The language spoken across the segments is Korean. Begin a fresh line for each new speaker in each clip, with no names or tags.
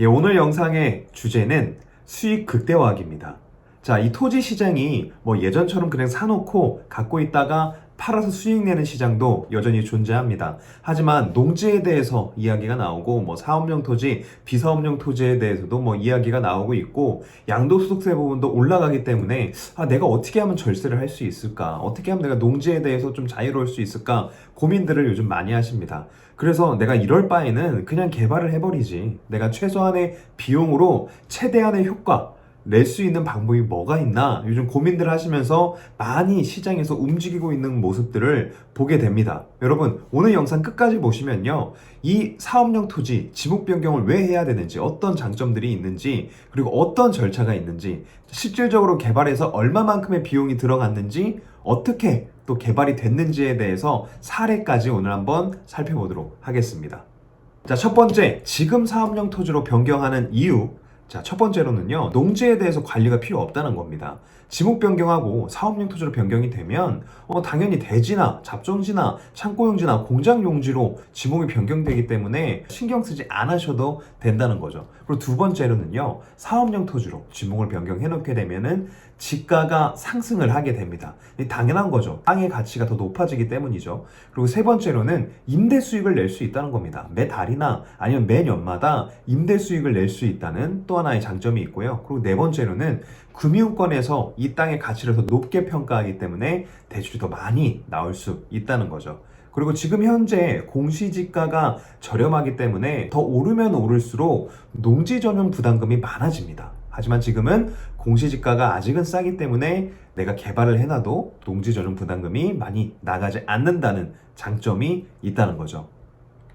오늘 영상의 주제는 수익 극대화하기입니다. 자, 이 토지 시장이 예전처럼 그냥 사놓고 갖고 있다가 팔아서 수익 내는 시장도 여전히 존재합니다. 하지만 농지에 대해서 이야기가 나오고 사업용 토지, 비사업용 토지에 대해서도 이야기가 나오고 있고 양도소득세 부분도 올라가기 때문에 내가 어떻게 하면 절세를 할 수 있을까? 어떻게 하면 내가 농지에 대해서 좀 자유로울 수 있을까? 고민들을 요즘 많이 하십니다. 그래서 내가 이럴 바에는 그냥 개발을 해버리지. 내가 최소한의 비용으로 최대한의 효과 낼 수 있는 방법이 뭐가 있나 요즘 고민들 하시면서 많이 시장에서 움직이고 있는 모습들을 보게 됩니다. 여러분, 오늘 영상 끝까지 보시면요, 이 사업용 토지 지목 변경을 왜 해야 되는지, 어떤 장점들이 있는지, 그리고 어떤 절차가 있는지, 실질적으로 개발해서 얼마만큼의 비용이 들어갔는지, 어떻게 또 개발이 됐는지에 대해서 사례까지 오늘 한번 살펴보도록 하겠습니다. 자, 첫 번째, 지금 사업용 토지로 변경하는 이유. 자, 첫 번째로는요, 농지에 대해서 관리가 필요 없다는 겁니다. 지목 변경하고 사업용 토지로 변경이 되면 당연히 대지나 잡종지나 창고용지나 공장용지로 지목이 변경되기 때문에 신경 쓰지 않으셔도 된다는 거죠. 그리고 두 번째로는요, 사업용 토지로 지목을 변경해 놓게 되면은 지가가 상승을 하게 됩니다. 당연한 거죠. 땅의 가치가 더 높아지기 때문이죠. 그리고 세 번째로는 임대 수익을 낼 수 있다는 겁니다. 매 달이나 아니면 매년마다 임대 수익을 낼 수 있다는 또 하나의 장점이 있고요. 그리고 네 번째로는 금융권에서 이 땅의 가치를 더 높게 평가하기 때문에 대출이 더 많이 나올 수 있다는 거죠. 그리고 지금 현재 공시지가가 저렴하기 때문에 더 오르면 오를수록 농지 전용 부담금이 많아집니다. 하지만 지금은 공시지가가 아직은 싸기 때문에 내가 개발을 해놔도 농지 전용 부담금이 많이 나가지 않는다는 장점이 있다는 거죠.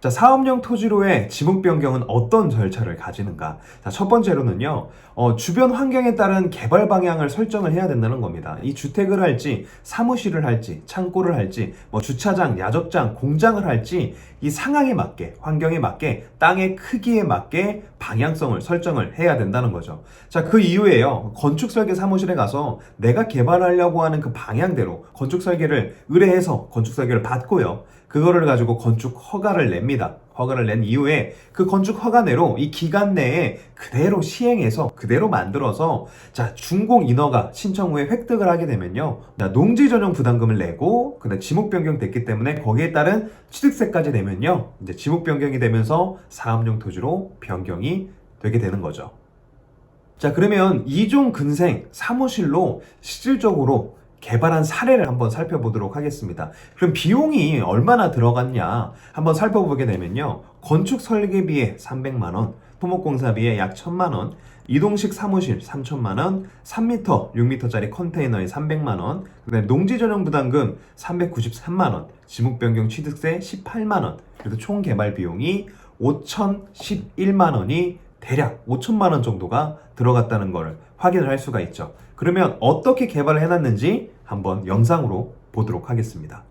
자, 사업용 토지로의 지목 변경은 어떤 절차를 가지는가? 자, 첫 번째로는요, 주변 환경에 따른 개발 방향을 설정을 해야 된다는 겁니다. 이 주택을 할지, 사무실을 할지, 창고를 할지, 주차장, 야적장, 공장을 할지, 이 상황에 맞게, 환경에 맞게, 땅의 크기에 맞게 방향성을 설정을 해야 된다는 거죠. 자, 그 이후에요, 건축설계 사무실에 가서 내가 개발하려고 하는 그 방향대로 건축설계를 의뢰해서 건축설계를 받고요, 그거를 가지고 건축 허가를 냅니다. 허가를 낸 이후에 그 건축 허가 내로 이 기간 내에 그대로 시행해서 그대로 만들어서, 자, 준공 인허가 신청 후에 획득을 하게 되면요, 농지 전용 부담금을 내고 그다음 지목 변경 됐기 때문에 거기에 따른 취득세까지 내면요, 이제 지목 변경이 되면서 사업용 토지로 변경이 되게 되는 거죠. 자, 그러면 이종 근생 사무실로 실질적으로 개발한 사례를 한번 살펴보도록 하겠습니다. 그럼 비용이 얼마나 들어갔냐 한번 살펴보게 되면요, 건축 설계비에 300만원, 토목공사비에 약 1000만원, 이동식 사무실 3000만원, 3m, 6m짜리 컨테이너에 300만원, 그다음에 농지 전용 부담금 393만원, 지목 변경 취득세 18만원, 그래서 총 개발 비용이 5011만원이 대략 5천만원 정도가 들어갔다는 걸 확인을 할 수가 있죠. 그러면 어떻게 개발을 해놨는지 한번 영상으로 보도록 하겠습니다.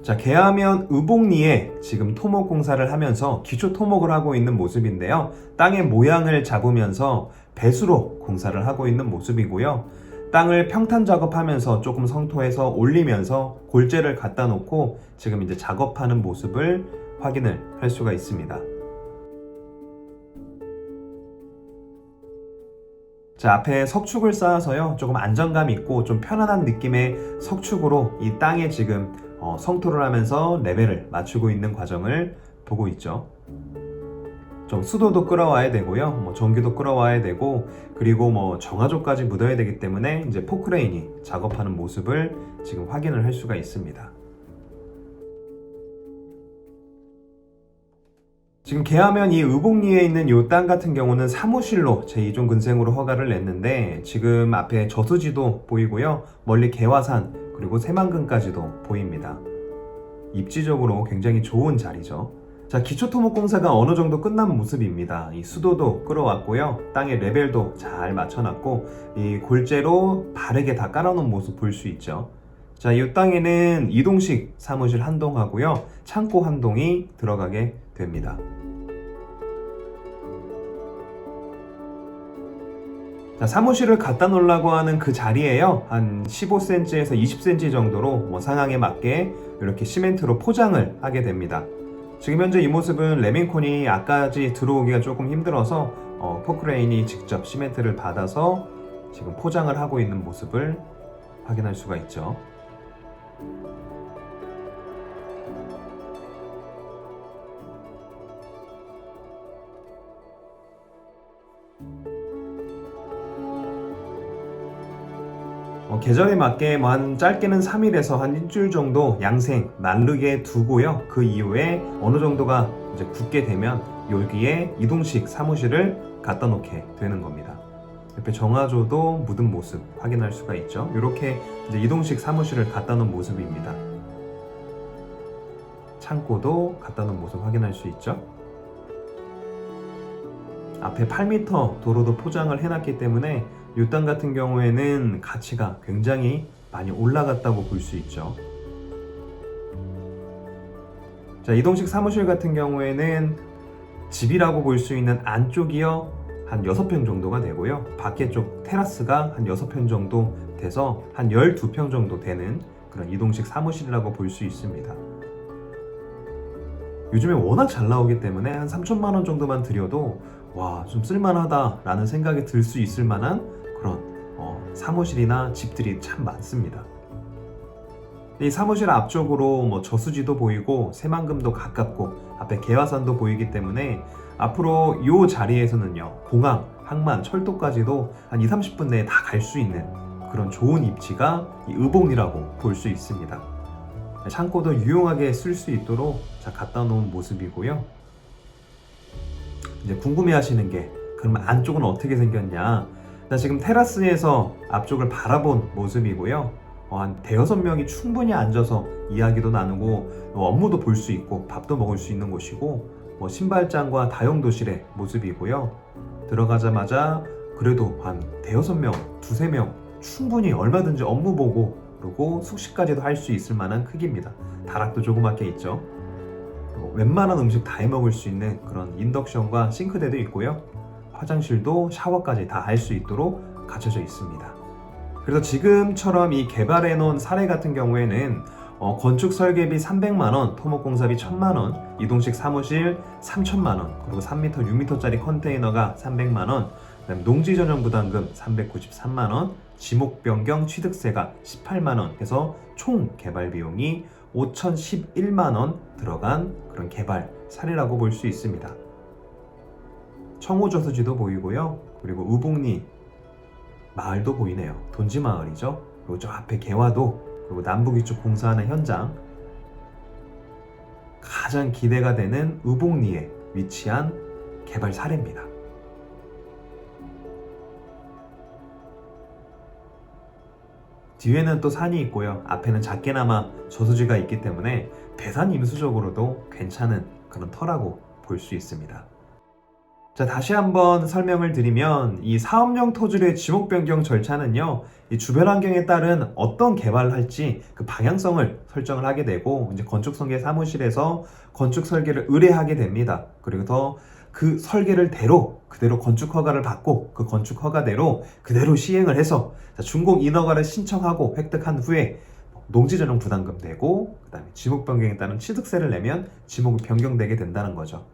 자, 계하면 의복리에 지금 토목공사를 하면서 기초 토목을 하고 있는 모습인데요, 땅의 모양을 잡으면서 배수로 공사를 하고 있는 모습이고요, 땅을 평탄 작업하면서 조금 성토해서 올리면서 골재를 갖다 놓고 지금 이제 작업하는 모습을 확인을 할 수가 있습니다. 자, 앞에 석축을 쌓아서요, 조금 안정감 있고 좀 편안한 느낌의 석축으로 이 땅에 지금 성토를 하면서 레벨을 맞추고 있는 과정을 보고 있죠. 좀 수도도 끌어와야 되고요, 전기도 끌어와야 되고, 그리고 정화조까지 묻어야 되기 때문에 이제 포크레인이 작업하는 모습을 지금 확인을 할 수가 있습니다. 지금 계하면 이 의복리에 있는 이 땅 같은 경우는 사무실로 제2종 근생으로 허가를 냈는데, 지금 앞에 저수지도 보이고요, 멀리 개화산 그리고 새만금까지도 보입니다. 입지적으로 굉장히 좋은 자리죠. 자, 기초토목공사가 어느 정도 끝난 모습입니다. 이 수도도 끌어왔고요, 땅의 레벨도 잘 맞춰놨고, 이 골재로 바르게 다 깔아놓은 모습 볼 수 있죠. 자, 이 땅에는 이동식 사무실 한 동하고요, 창고 한 동이 들어가게 됩니다. 자, 사무실을 갖다 놓으려고 하는 그 자리에요, 한 15cm에서 20cm 정도로 상황에 맞게 이렇게 시멘트로 포장을 하게 됩니다. 지금 현재 이 모습은 레밍콘이 앞까지 들어오기가 조금 힘들어서 포크레인이 직접 시멘트를 받아서 지금 포장을 하고 있는 모습을 확인할 수가 있죠. 계절에 맞게 한 짧게는 3일에서 한 일주일 정도 양생 마르게 두고요. 그 이후에 어느 정도가 이제 굳게 되면 여기에 이동식 사무실을 갖다 놓게 되는 겁니다. 옆에 정화조도 묻은 모습 확인할 수가 있죠. 이렇게 이제 이동식 사무실을 갖다 놓은 모습입니다. 창고도 갖다 놓은 모습 확인할 수 있죠. 앞에 8m 도로도 포장을 해놨기 때문에 이 땅 같은 경우에는 가치가 굉장히 많이 올라갔다고 볼 수 있죠. 자, 이동식 사무실 같은 경우에는 집이라고 볼 수 있는 안쪽이요 한 6평 정도가 되고요. 밖에 쪽 테라스가 한 6평 정도 돼서 한 12평 정도 되는 그런 이동식 사무실이라고 볼 수 있습니다. 요즘에 워낙 잘 나오기 때문에 한 3천만 원 정도만 들여도 와, 좀 쓸만하다 라는 생각이 들 수 있을 만한 그런 사무실이나 집들이 참 많습니다. 이 사무실 앞쪽으로 저수지도 보이고 새만금도 가깝고 앞에 개화산도 보이기 때문에 앞으로 이 자리에서는요, 공항, 항만, 철도까지도 한 20-30분 내에 다 갈 수 있는 그런 좋은 입지가 이 의봉이라고 볼 수 있습니다. 창고도 유용하게 쓸 수 있도록 갖다 놓은 모습이고요. 이제 궁금해 하시는 게, 그러면 안쪽은 어떻게 생겼냐? 지금 테라스에서 앞쪽을 바라본 모습이고요. 한 5-6명이 충분히 앉아서 이야기도 나누고 업무도 볼 수 있고 밥도 먹을 수 있는 곳이고, 신발장과 다용도실의 모습이고요. 들어가자마자 그래도 한 5-6명, 2-3명 충분히 얼마든지 업무 보고 그리고 숙식까지도 할 수 있을 만한 크기입니다. 다락도 조그맣게 있죠. 웬만한 음식 다 해먹을 수 있는 그런 인덕션과 싱크대도 있고요. 화장실도 샤워까지 다 할 수 있도록 갖춰져 있습니다. 그래서 지금처럼 이 개발해 놓은 사례 같은 경우에는 건축 설계비 300만원, 토목공사비 1000만원, 이동식 사무실 3000만원, 그리고 3m, 6m짜리 컨테이너가 300만원, 그다음에 농지 전용 부담금 393만원, 지목 변경 취득세가 18만원 해서 총 개발 비용이 5011만원 들어간 그런 개발 사례라고 볼 수 있습니다. 청호저수지도 보이고요. 그리고 의봉리 마을도 보이네요. 돈지마을이죠. 그리고 저 앞에 개화도, 그리고 남북 위쪽 공사하는 현장, 가장 기대가 되는 의봉리에 위치한 개발 사례입니다. 뒤에는 또 산이 있고요. 앞에는 작게나마 저수지가 있기 때문에 배산 임수적으로도 괜찮은 그런 터라고 볼 수 있습니다. 자, 다시 한번 설명을 드리면 이 사업용 토지의 지목 변경 절차는요, 이 주변 환경에 따른 어떤 개발을 할지 그 방향성을 설정을 하게 되고, 이제 건축 설계 사무실에서 건축 설계를 의뢰하게 됩니다. 그리고 그 설계를 그대로 건축 허가를 받고 그 건축 허가대로 그대로 시행을 해서 준공 인허가를 신청하고 획득한 후에 농지 전용 부담금 내고, 그다음에 지목 변경에 따른 취득세를 내면 지목이 변경되게 된다는 거죠.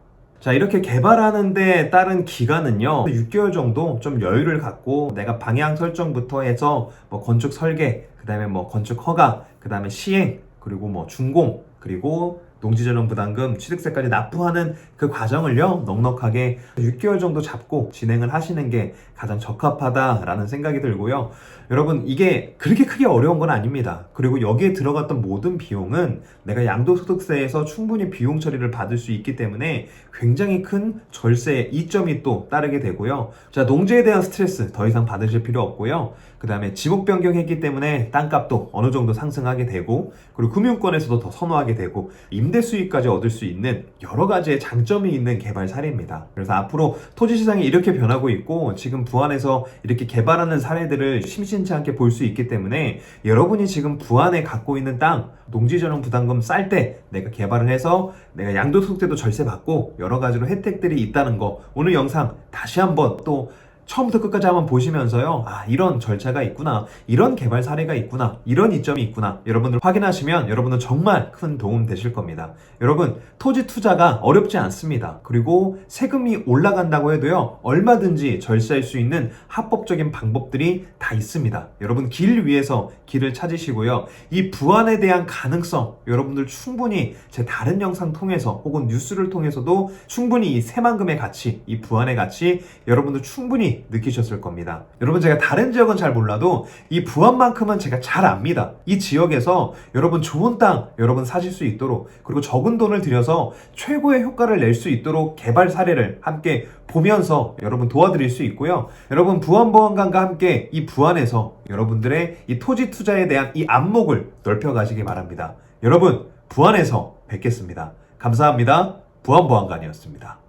자, 이렇게 개발하는데 따른 기간은요, 6개월 정도 좀 여유를 갖고 내가 방향 설정부터 해서 건축 설계, 그 다음에 건축 허가, 그 다음에 시행, 그리고 준공, 그리고 농지 전용 부담금, 취득세까지 납부하는 그 과정을요, 넉넉하게 6개월 정도 잡고 진행을 하시는 게 가장 적합하다라는 생각이 들고요. 여러분, 이게 그렇게 크게 어려운 건 아닙니다. 그리고 여기에 들어갔던 모든 비용은 내가 양도소득세에서 충분히 비용 처리를 받을 수 있기 때문에 굉장히 큰 절세 이점이 또 따르게 되고요. 자, 농지에 대한 스트레스 더 이상 받으실 필요 없고요. 그 다음에 지목 변경했기 때문에 땅값도 어느 정도 상승하게 되고, 그리고 금융권에서도 더 선호하게 되고, 임대 수익까지 얻을 수 있는 여러 가지의 장점이 있는 개발 사례입니다. 그래서 앞으로 토지 시장이 이렇게 변하고 있고, 지금 부안에서 이렇게 개발하는 사례들을 심심치 않게 볼 수 있기 때문에 여러분이 지금 부안에 갖고 있는 땅, 농지 전용 부담금 쌀 때 내가 개발을 해서 내가 양도소득세도 절세 받고 여러 가지로 혜택들이 있다는 거, 오늘 영상 다시 한번 또 처음부터 끝까지 한번 보시면서요. 아, 이런 절차가 있구나. 이런 개발 사례가 있구나. 이런 이점이 있구나. 여러분들 확인하시면 여러분은 정말 큰 도움 되실 겁니다. 여러분, 토지 투자가 어렵지 않습니다. 그리고 세금이 올라간다고 해도요. 얼마든지 절세할 수 있는 합법적인 방법들이 다 있습니다. 여러분, 길 위에서 길을 찾으시고요. 이 부안에 대한 가능성, 여러분들 충분히 제 다른 영상 통해서 혹은 뉴스를 통해서도 충분히 이 새만금의 가치, 이 부안의 가치 여러분들 충분히 느끼셨을 겁니다. 여러분, 제가 다른 지역은 잘 몰라도 이 부안만큼은 제가 잘 압니다. 이 지역에서 여러분 좋은 땅 여러분 사실 수 있도록, 그리고 적은 돈을 들여서 최고의 효과를 낼 수 있도록 개발 사례를 함께 보면서 여러분 도와드릴 수 있고요. 여러분, 부안보안관과 함께 이 부안에서 여러분들의 이 토지 투자에 대한 이 안목을 넓혀가시기 바랍니다. 여러분, 부안에서 뵙겠습니다. 감사합니다. 부안보안관이었습니다.